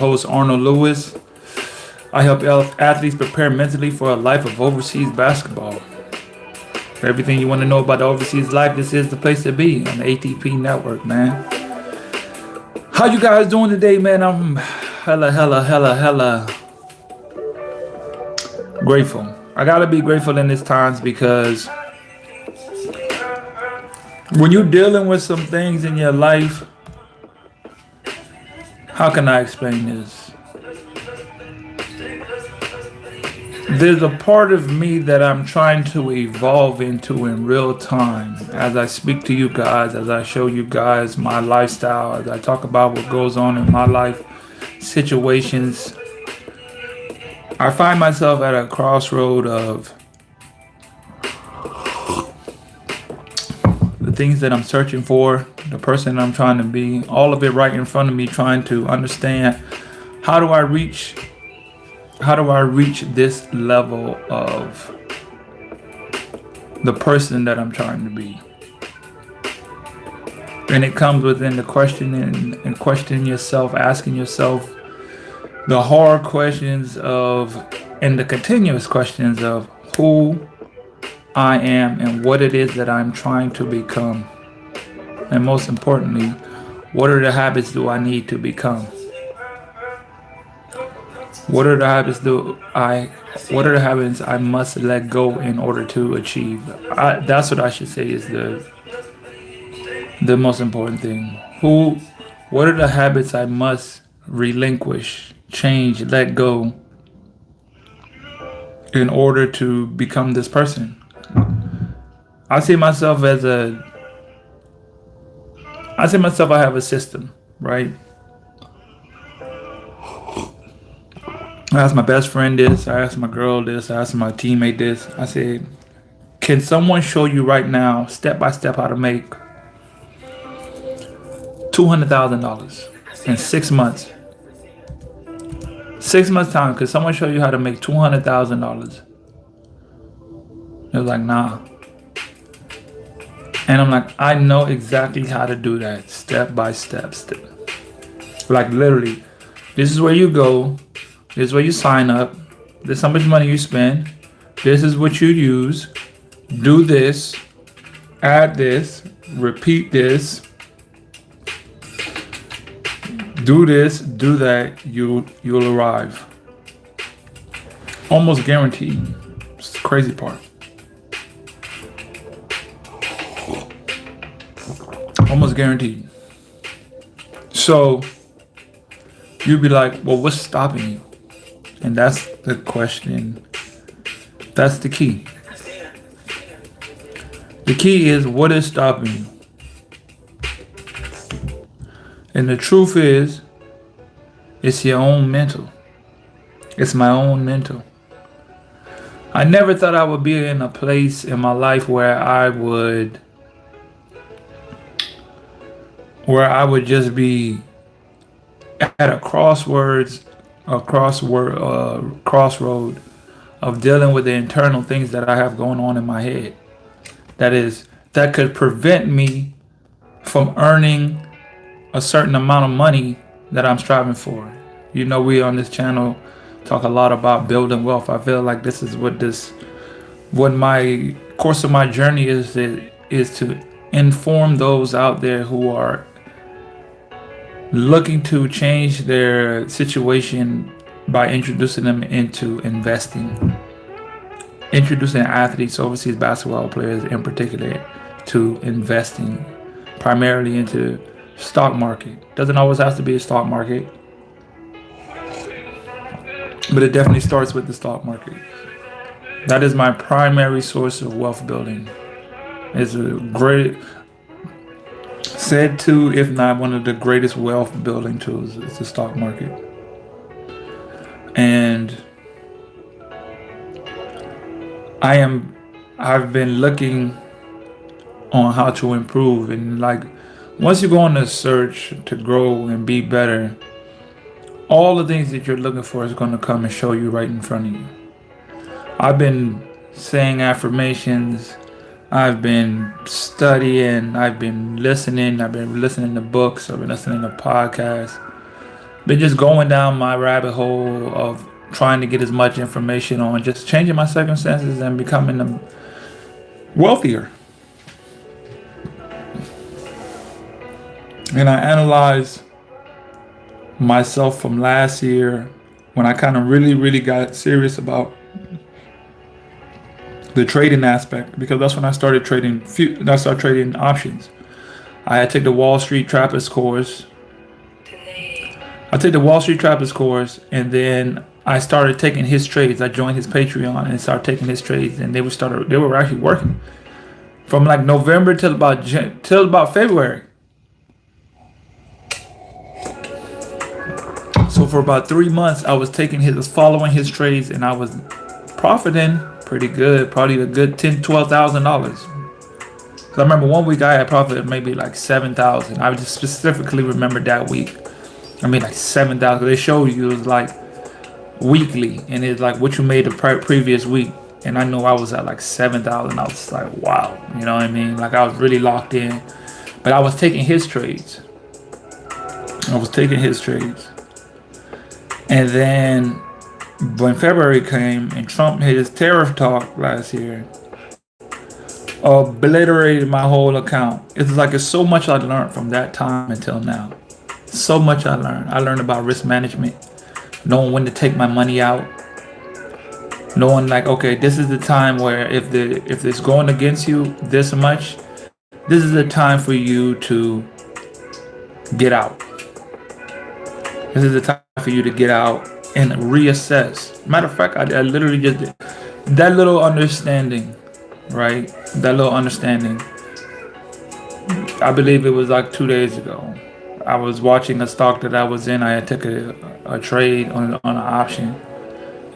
host, Arnold Lewis. I help athletes prepare mentally for a life of overseas basketball. For everything you want to know about the overseas life, this is the place to be on the ATP network, man. How you guys doing today, man? I'm hella grateful. I gotta be grateful in these times because when you're dealing with some things in your life, how can I explain this? There's a part of me that I'm trying to evolve into in real time as I speak to you guys, as I show you guys my lifestyle, as I talk about what goes on in my life situations. I find myself at a crossroad of the things that I'm searching for, the person I'm trying to be, all of it right in front of me, trying to understand how do I reach this level of the person that I'm trying to be. And it comes within the questioning and questioning yourself, asking yourself the hard questions of and the continuous questions of who I am and what it is that I'm trying to become. And most importantly, what are the habits do I need to become? What are the habits I must let go in order to achieve? That's what I should say is the most important thing. What are the habits I must relinquish, change, let go in order to become this person? I see myself I have a system, right? I asked my best friend this, I asked my girl this, I asked my teammate this. I said, can someone show you right now, step by step, how to make $200,000 in 6 months? 6 months time, could someone show you how to make $200,000? It was like, nah. And I'm like, I know exactly how to do that, step by step. Like literally, this is where you go, this is where you sign up, this is how much money you spend, this is what you use, do this, add this, repeat this, do this, do that, you'll arrive. Almost guaranteed. It's the crazy part. Almost guaranteed. So you'd be like, well, what's stopping you? And that's the question. That's the key. The key is, what is stopping you? And the truth is, it's your own mental. It's my own mental. I never thought I would be in a place in my life where I would just be at a crossroad of dealing with the internal things that I have going on in my head. That could prevent me from earning a certain amount of money that I'm striving for. You know, we on this channel talk a lot about building wealth. I feel like this is what my course of my journey is to inform those out there who are looking to change their situation by introducing them into investing, introducing athletes, overseas basketball players in particular, to investing primarily into stock market. Doesn't always have to be a stock market, but it definitely starts with the stock market. That is my primary source of wealth building. It's a great, said to, if not one of the greatest wealth building tools, is the stock market. And I've been looking on how to improve, and like once you go on a search to grow and be better, all the things that you're looking for is going to come and show you right in front of you. I've been saying affirmations, I've been studying, I've been listening to books, I've been listening to podcasts. Been just going down my rabbit hole of trying to get as much information on just changing my circumstances and becoming wealthier. And I analyzed myself from last year when I kind of really got serious about the trading aspect, because that's when I started trading. I started trading options. I had to take the Wall Street Trappers course. I took the Wall Street Trappers course, and then I started taking his trades. I joined his Patreon and started taking his trades, and they were actually working from like November till about February. So for about 3 months, I was following his trades, and I was profiting pretty good, probably a good $10,000 to $12,000. So I remember one week I had profited maybe like 7,000. I just specifically remember that week. I mean like 7,000. They show you it was like weekly, and it's like what you made the previous week. And I knew I was at like 7,000. I was like, wow, you know what I mean? Like I was really locked in. But I was taking his trades. And then when February came and Trump hit his tariff talk last year, obliterated my whole account. It's so much I learned from that time until now. So much I learned. I learned about risk management, knowing when to take my money out, knowing like, okay, this is the time where if it's going against you this much, this is the time for you to get out. This is the time for you to get out and reassess. Matter of fact, I literally just did that little understanding, right? That little understanding. I believe it was like 2 days ago. I was watching a stock that I was in. I had took a trade on an option,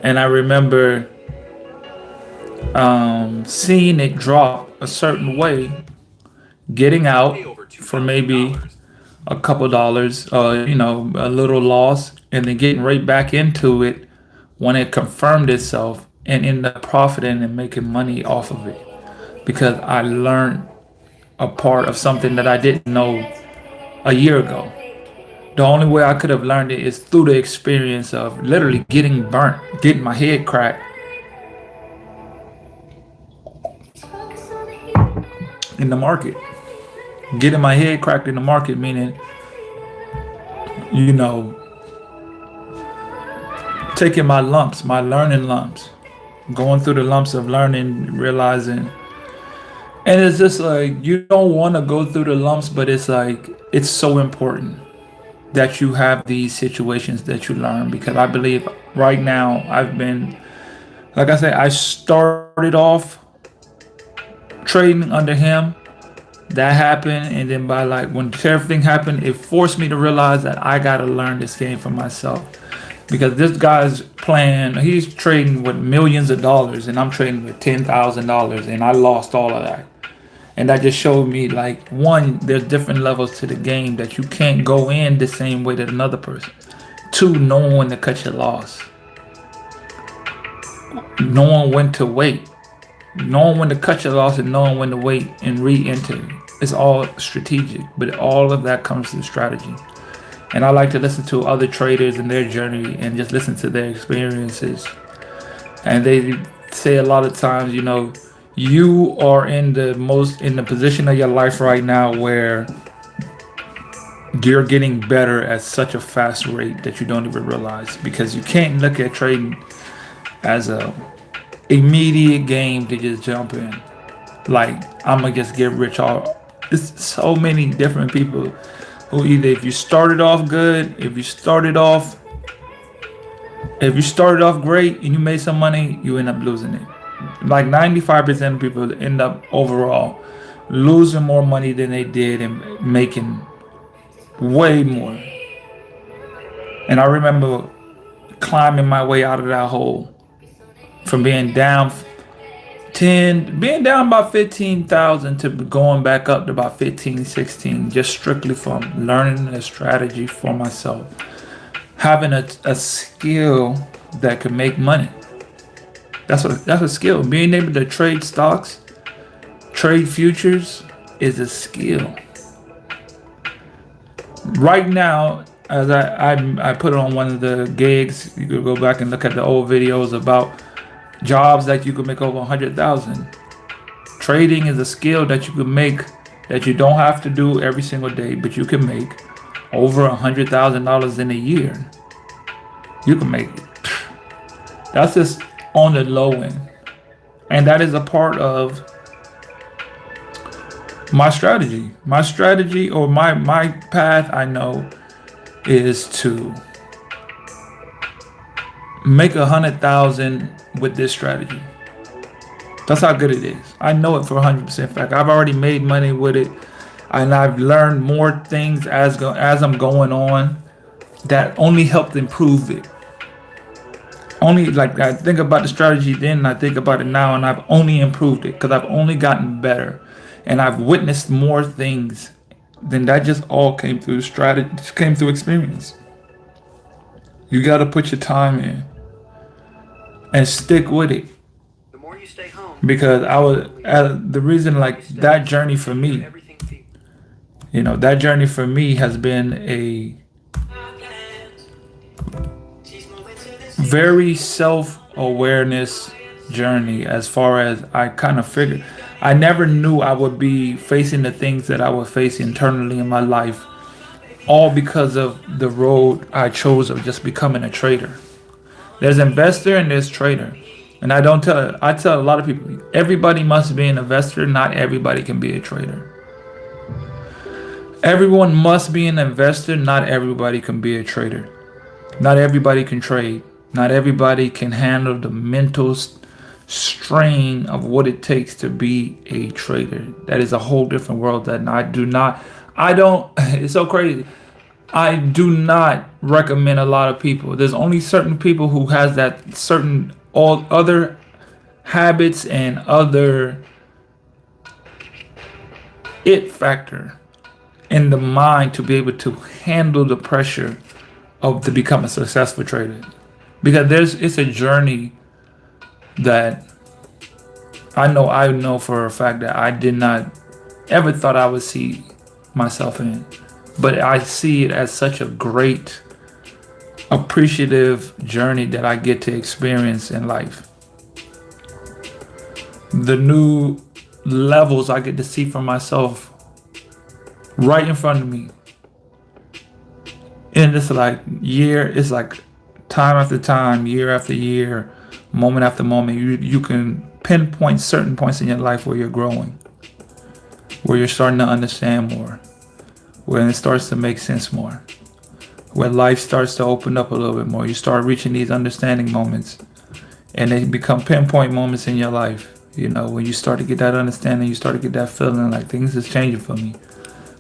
and I remember seeing it drop a certain way, getting out for maybe a couple dollars, a little loss, and then getting right back into it when it confirmed itself and end up profiting and making money off of it, because I learned a part of something that I didn't know a year ago. The only way I could have learned it is through the experience of literally getting burnt, getting my head cracked in the market. Getting my head cracked in the market, meaning, you know, taking my lumps, my learning lumps, going through the lumps of learning, realizing. And it's just like, you don't want to go through the lumps, but it's like, it's so important that you have these situations that you learn, because I believe right now like I said, I started off trading under him. That happened, and then by like when the tariff thing happened, it forced me to realize that I gotta learn this game for myself, because this guy's playing, he's trading with millions of dollars, and I'm trading with $10,000, and I lost all of that. And that just showed me, like, one, there's different levels to the game, that you can't go in the same way that another person. Two, knowing when to cut your loss, knowing when to wait, knowing when to cut your loss, and knowing when to wait and re-enter. It's all strategic, but all of that comes through strategy. And I like to listen to other traders and their journey and just listen to their experiences. And they say a lot of times, you are in the position of your life right now where you're getting better at such a fast rate that you don't even realize, because you can't look at trading as a immediate game to just jump in. Like, I'm gonna just get rich. It's so many different people who either, if you started off good, if you started off great and you made some money, you end up losing it. Like 95% of people end up overall losing more money than they did and making way more. And I remember climbing my way out of that hole from being down about 15,000 to going back up to about 15, 16, just strictly from learning a strategy for myself, having a skill that could make money. That's a skill. Being able to trade stocks, trade futures is a skill. Right now, as I put it on one of the gigs. You could go back and look at the old videos about jobs that you could make over 100,000. Trading is a skill that you can make that you don't have to do every single day, but you can make over $100,000 in a year. You can make it. That's just on the low end, and that is a part of my strategy. My strategy, or my path, I know, is to make 100,000 with this strategy. That's how good it is. I know it for 100% fact. I've already made money with it, and I've learned more things as I'm going on that only helped improve it. Only like I think about the strategy then, and I think about it now, and I've only improved it because I've only gotten better, and I've witnessed more things. Then that just all came through strategy, came through experience. You got to put your time in and stick with it. Because I was the reason, like, that journey for me, that journey for me has been a very self-awareness journey. As far as I kind of figured, I never knew I would be facing the things that I would face internally in my life, all because of the road I chose of just becoming a trader. There's investor and there's trader. And I tell a lot of people, everybody must be an investor. Not everybody can be a trader. Everyone must be an investor. Not everybody can be a trader. Not everybody can trade. Not everybody can handle the mental strain of what it takes to be a trader. That is a whole different world that it's so crazy. I do not recommend a lot of people. There's only certain people who has that certain all other habits and other it factor in the mind to be able to handle the pressure of to become a successful trader. Because it's a journey that I know for a fact that I did not ever thought I would see myself in. But I see it as such a great, appreciative journey that I get to experience in life. The new levels I get to see for myself right in front of me. And it's like time after time, year after year, moment after moment, you can pinpoint certain points in your life where you're growing, where you're starting to understand more, when it starts to make sense more, when life starts to open up a little bit more. You start reaching these understanding moments, and they become pinpoint moments in your life. When you start to get that understanding, you start to get that feeling like things is changing for me.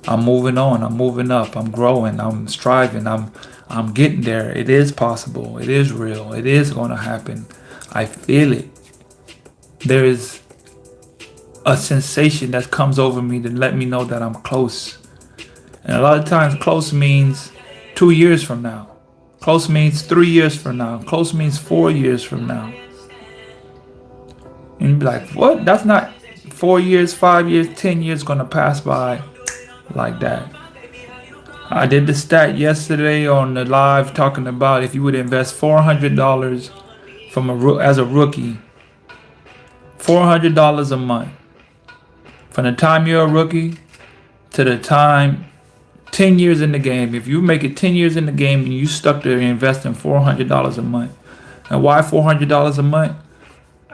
I'm moving on, I'm moving up, I'm growing, I'm striving, I'm getting there. It is possible, it is real, it is going to happen. I feel it. There is a sensation that comes over me to let me know that I'm close. And a lot of times close means 2 years from now. Close means 3 years from now. Close means 4 years from now. And you'd be like, what? That's not 4 years, 5 years, 10 years going to pass by like that. I did the stat yesterday on the live talking about if you would invest $400 as a rookie, $400 a month. From the time you're a rookie to the time 10 years in the game. If you make it 10 years in the game and you stuck there investing $400 a month. And why $400 a month?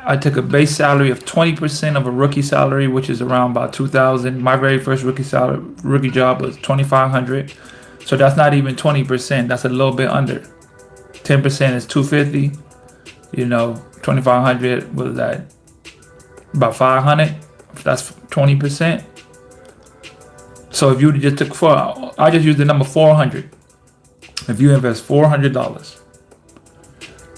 I took a base salary of 20% of a rookie salary, which is around about $2,000. My very first rookie job was $2,500. So that's not even 20%. That's a little bit under. 10% is $250. $2,500 was that about $500. That's 20%. So if you just took I just used the number 400. If you invest $400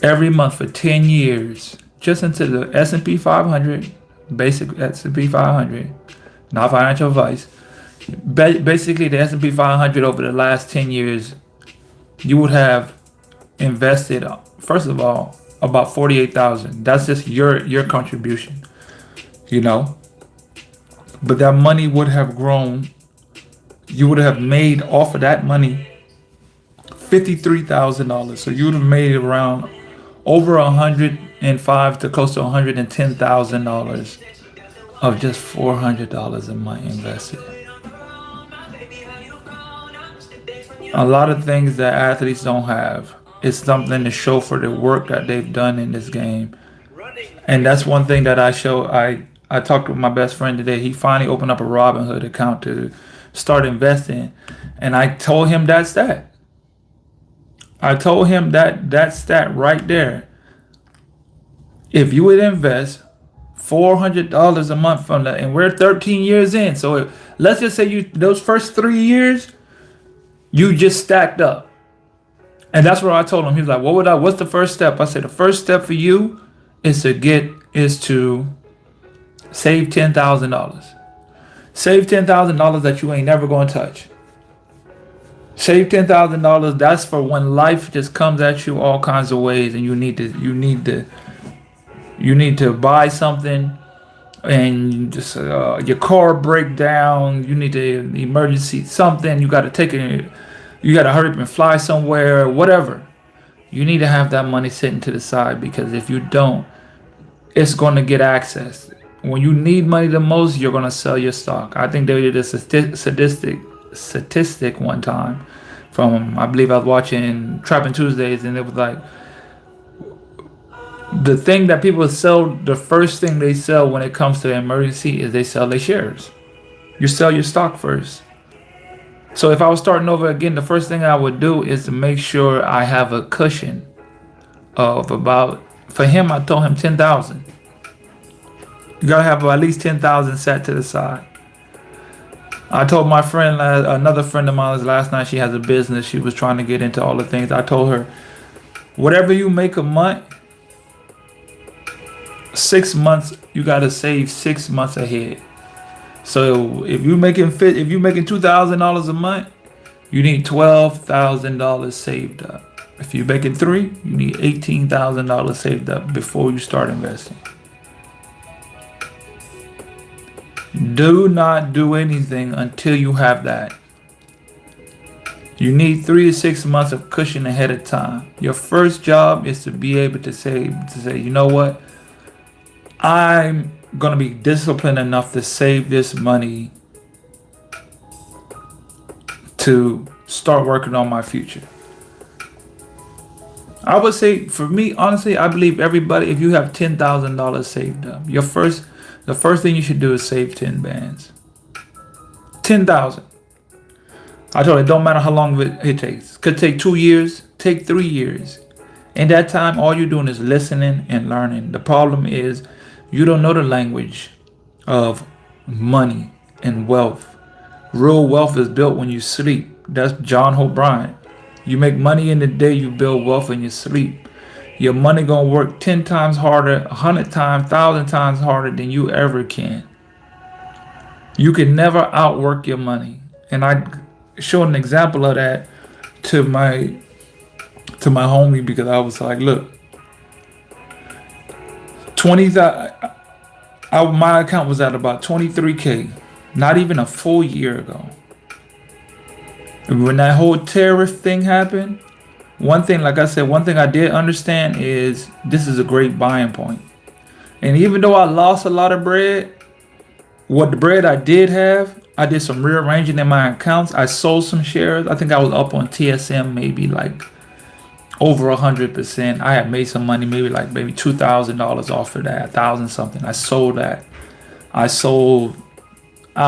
every month for 10 years, just into the S&P 500, basic S&P 500, not financial advice, basically the S&P 500 over the last 10 years, you would have invested, first of all, about $48,000. That's just your contribution, But that money would have grown. You would have made off of that money $53,000. So you would have made around over 105 to close to $110,000 of just $400 a month invested. A lot of things that athletes don't have. It's something to show for the work that they've done in this game. And that's one thing that I talked with my best friend today. He finally opened up a Robinhood account to start investing. And I told him that stat. I told him that stat right there. If you would invest $400 a month from that, and we're 13 years in. So let's just say those first 3 years, you just stacked up. And that's what I told him. He was like, what's the first step? I said, the first step for you is to save $10,000. Save $10,000 that you ain't never going to touch. Save $10,000. That's for when life just comes at you all kinds of ways, and you need to buy something, and you just your car break down. You need to emergency something. You got to take it. You got to hurry up and fly somewhere. Whatever. You need to have that money sitting to the side, because if you don't, it's going to get accessed. When you need money the most, you're going to sell your stock. I think they did a statistic one time from, I believe I was watching Trapping Tuesdays, and it was like, the thing that people sell, the first thing they sell when it comes to emergency is they sell their shares. You sell your stock first. So if I was starting over again, the first thing I would do is to make sure I have a cushion of about, for him, I told him 10,000. You gotta have at least 10,000 set to the side. I told my friend, another friend of mine last night, she has a business. She was trying to get into all the things. I told her, whatever you make a month, 6 months, you gotta save 6 months ahead. So if you're making $2,000 a month, you need $12,000 saved up. If you're making $3,000, you need $18,000 saved up before you start investing. Do not do anything until you have that. You need 3 to 6 months of cushion ahead of time. Your first job is to be able to say, you know what? I'm going to be disciplined enough to save this money to start working on my future. I would say, for me, honestly, I believe everybody, if you have $10,000 saved up, the first thing you should do is save 10 bands. 10,000. I told you, it don't matter how long it takes. Could take 2 years, take 3 years. In that time, all you're doing is listening and learning. The problem is you don't know the language of money and wealth. Real wealth is built when you sleep. That's John Hope Bryant. You make money in the day, you build wealth in your sleep. Your money gonna work 10 times harder, 100 times, 1,000 times harder than you ever can. You can never outwork your money. And I showed an example of that to my homie, because I was like, look, 20,000. My account was at about 23K, not even a full year ago. And when that whole tariff thing happened, one thing I did understand is this is a great buying point. And even though I lost a lot of bread, what the bread I did have, I did some rearranging in my accounts. I sold some shares. I think I was up on TSM maybe like over 100%. I had made some money, maybe $2,000 off of that, 1,000 something. I sold that. I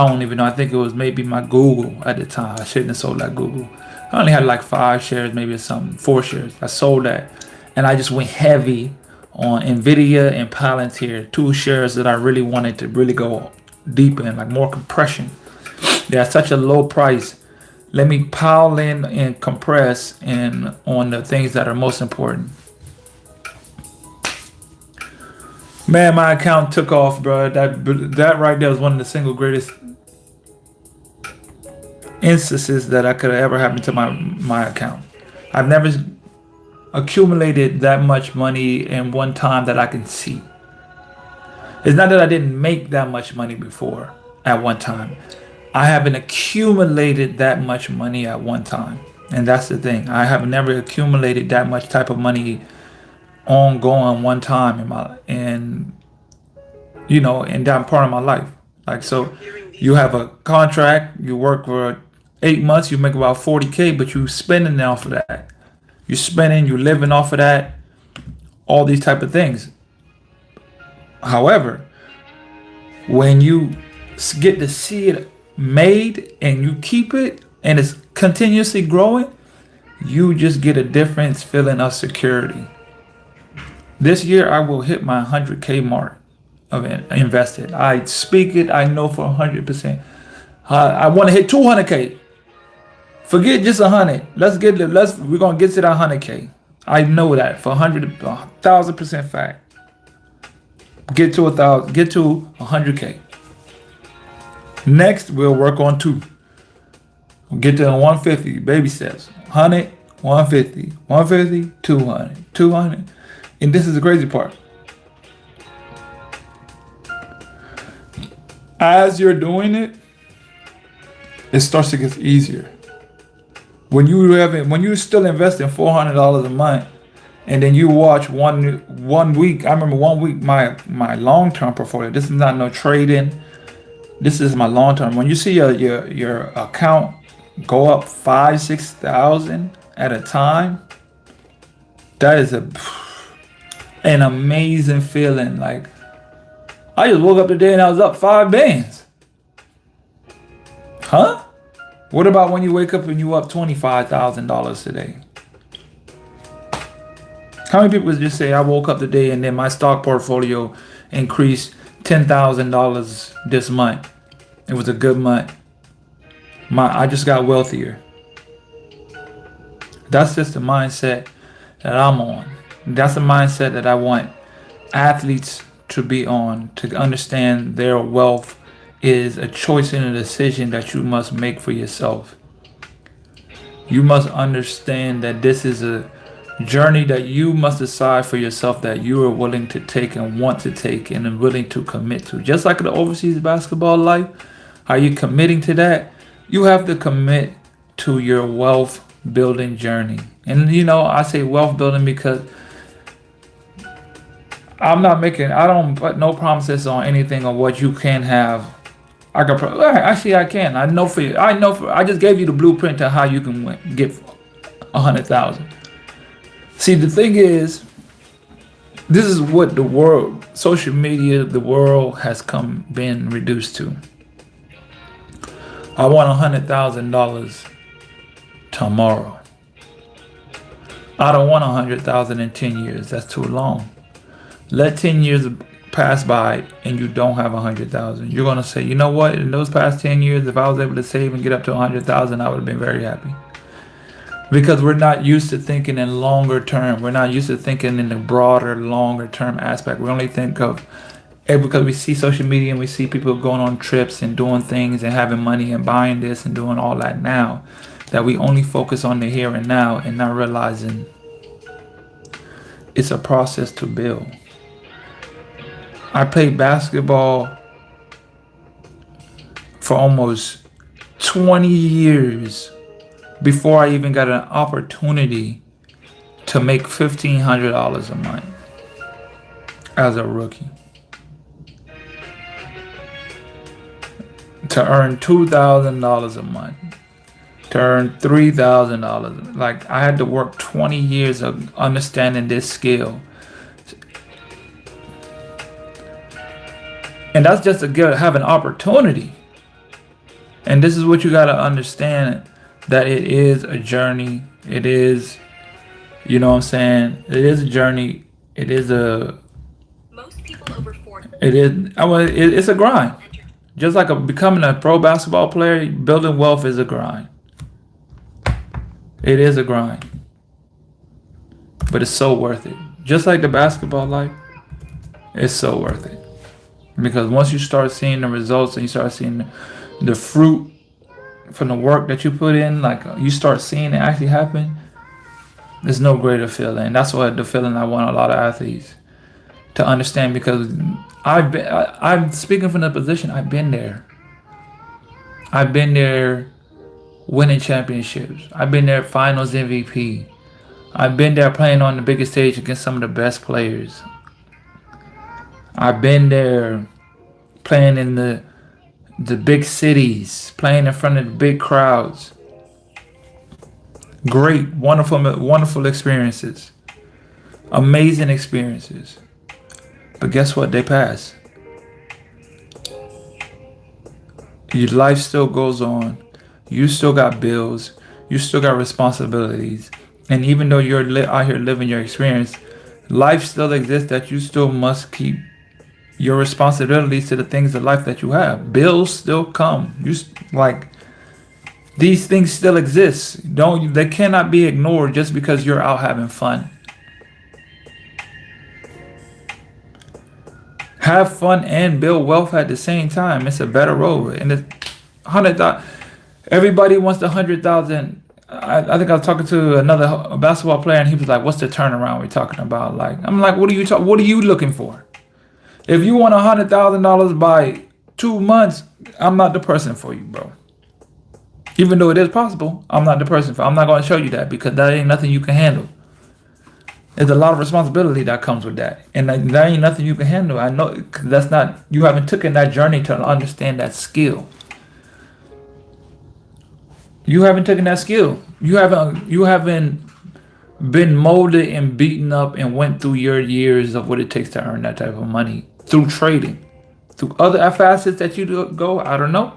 don't even know. I think it was maybe my Google at the time. I shouldn't have sold that Google. I only had like 5 shares, maybe something, 4 shares. I sold that. And I just went heavy on Nvidia and Palantir, 2 shares that I really wanted to really go deep in, like more compression. They're at such a low price. Let me pile in and compress and on the things that are most important. Man, my account took off, bro. That right there was one of the single greatest instances that I could have ever happened to my account. I've never accumulated that much money in one time that I can see. It's not that I didn't make that much money before at one time. I haven't accumulated that much money at one time. And that's the thing. I have never accumulated that much type of money ongoing one time in that part of my life. Like, so you have a contract, you work for 8 months, you make about 40K, but you spending off of that. You're spending, you're living off of that, all these type of things. However, when you get to see it made and you keep it and it's continuously growing, you just get a different feeling of security. This year, I will hit my 100K mark of invested. I speak it, I know for 100%. I want to hit 200K. Forget just 100. We're going to get to that 100K. I know that for 1,000% fact. Get to 1,000, get to 100K. Next, we'll work on 2. We'll get to 150, baby steps. 100, 150, 150, 200, 200. And this is the crazy part. As you're doing it, it starts to get easier. When you're still investing $400 a month, and then you watch one week. I remember 1 week my long term portfolio. This is not no trading. This is my long term. When you see your account go up 5,000-6,000 at a time, that is an amazing feeling. Like, I just woke up today and I was up 5 bands. Huh? What about when you wake up and you up $25,000 today? How many people just say, I woke up today and then my stock portfolio increased $10,000 this month? It was a good month. I just got wealthier. That's just the mindset that I'm on. That's the mindset that I want athletes to be on, to understand their wealth is a choice and a decision that you must make for yourself. You must understand that this is a journey that you must decide for yourself that you are willing to take and want to take and are willing to commit to. Just like the overseas basketball life, are you committing to that? You have to commit to your wealth building journey. And I say wealth building because I don't put no promises on anything on what you can have. I can. I just gave you the blueprint to how you can get 100,000. See, the thing is, this is what the world, social media, the world has been reduced to. I want $100,000 tomorrow. I don't want 100,000 in 10 years. That's too long. Let 10 years pass by and you don't have 100,000. You're gonna say, you know what? In those past 10 years, if I was able to save and get up to 100,000, I would have been very happy. Because we're not used to thinking in longer term. We're not used to thinking in the broader, longer term aspect. We only think of because we see social media and we see people going on trips and doing things and having money and buying this and doing all that now, that we only focus on the here and now and not realizing it's a process to build. I played basketball for almost 20 years before I even got an opportunity to make $1,500 a month as a rookie. To earn $2,000 a month, to earn $3,000. Like, I had to work 20 years of understanding this skill. And that's just to have an opportunity. And this is what you got to understand, that it is a journey. It is, you know what I'm saying? It is a journey. It is a, most people over 40. It's a grind. Just like becoming a pro basketball player, building wealth is a grind. It is a grind. But it's so worth it. Just like the basketball life, it's so worth it. Because once you start seeing the results and you start seeing the fruit from the work that you put in, like you start seeing it actually happen, there's no greater feeling. That's what the feeling I want a lot of athletes to understand, because I'm speaking from the position, I've been there. I've been there winning championships. I've been there finals MVP. I've been there playing on the biggest stage against some of the best players. I've been there playing in the big cities, playing in front of the big crowds. Great, wonderful, wonderful experiences. Amazing experiences. But guess what? They pass. Your life still goes on. You still got bills. You still got responsibilities. And even though you're out here living your experience, life still exists that you still must keep your responsibilities to the things of life that you have. Bills still come. Like, these things still exist. They cannot be ignored just because you're out having fun. Have fun and build wealth at the same time. It's a better road. And it's 100,000. Everybody wants the 100,000. I think I was talking to another basketball player, and he was like, "What's the turnaround we're talking about?" Like, I'm like, "What are you looking for? If you want $100,000 by 2 months, I'm not the person for you, bro. Even though it is possible, I'm not the person for. I'm not going to show you that because that ain't nothing you can handle. There's a lot of responsibility that comes with that, and that ain't nothing you can handle. I know that's not. You haven't taken that journey to understand that skill. You haven't taken that skill. You haven't been molded and beaten up and went through your years of what it takes to earn that type of money through trading, through other facets that you go. I don't know,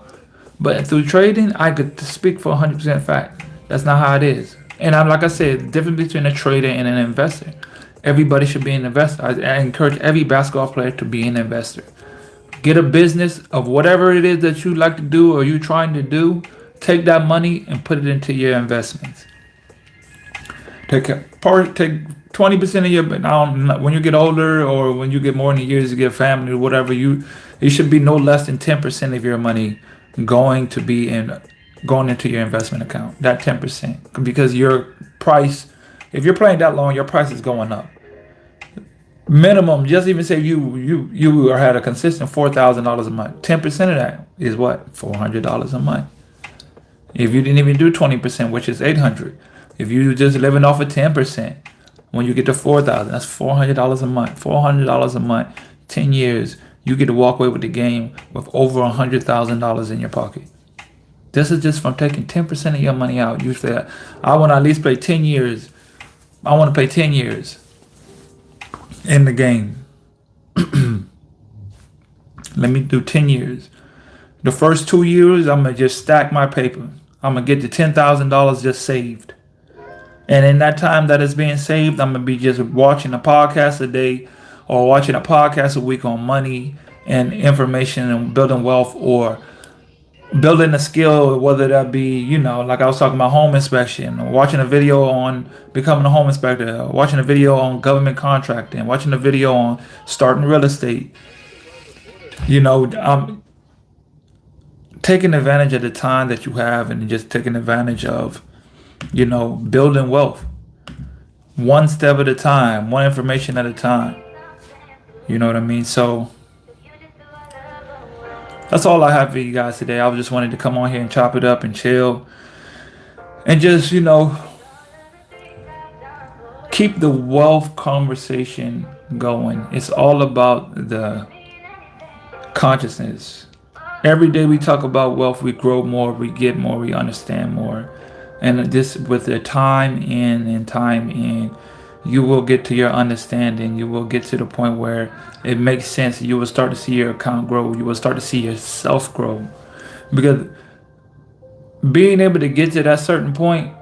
but through trading, I could speak for 100% fact. That's not how it is. And I'm like I said, the difference between a trader and an investor. Everybody should be an investor. I encourage every basketball player to be an investor. Get a business of whatever it is that you like to do or you're trying to do. Take that money and put it into your investments. Take 20% of your. When you get older or when you get more in the years, you get family or whatever. It should be no less than 10% of your money going into your investment account. That 10%, because your price, if you're playing that long, your price is going up. Minimum, just even say you had a consistent $4,000 a month. 10% of that is what? $400 a month. If you didn't even do 20%, which is $800. If you just living off of 10%, when you get to 4,000, that's $400 a month. $400 a month, 10 years, you get to walk away with the game with over $100,000 in your pocket. This is just from taking 10% of your money out. You say, I want to at least play 10 years. I want to play 10 years in the game. Let me do 10 years. The first 2 years, I'm going to just stack my paper. I'm going to get the $10,000 just saved. And in that time that is being saved, I'm going to be just watching a podcast a day or watching a podcast a week on money and information and building wealth or building a skill, whether that be, like I was talking about home inspection, or watching a video on becoming a home inspector, or watching a video on government contracting, watching a video on starting real estate. I'm taking advantage of the time that you have and just taking advantage of, building wealth. One step at a time, one information at a time. You know what I mean? So that's all I have for you guys today. I just wanted to come on here and chop it up and chill. And just, keep the wealth conversation going. It's all about the consciousness. Every day we talk about wealth, we grow more, we get more, we understand more. And this, with the time in and time in, you will get to your understanding. You will get to the point where it makes sense. You will start to see your account grow. You will start to see yourself grow. Because being able to get to that certain point,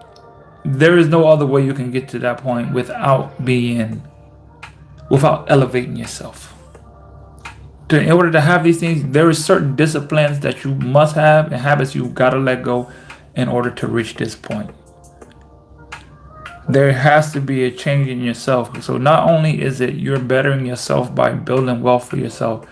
there is no other way you can get to that point without elevating yourself. In order to have these things, there is certain disciplines that you must have and habits you gotta let go in order to reach this point. There has to be a change in yourself. So not only is it you're bettering yourself by building wealth for yourself,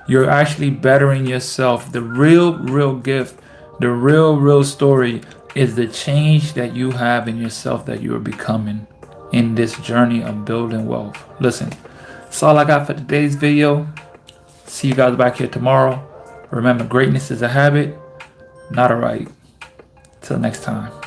you're actually bettering yourself. The real gift, the real story is the change that you have in yourself that you are becoming in this journey of building wealth. Listen, that's all I got for today's video. See you guys back here tomorrow. Remember, greatness is a habit, not a right. Till next time.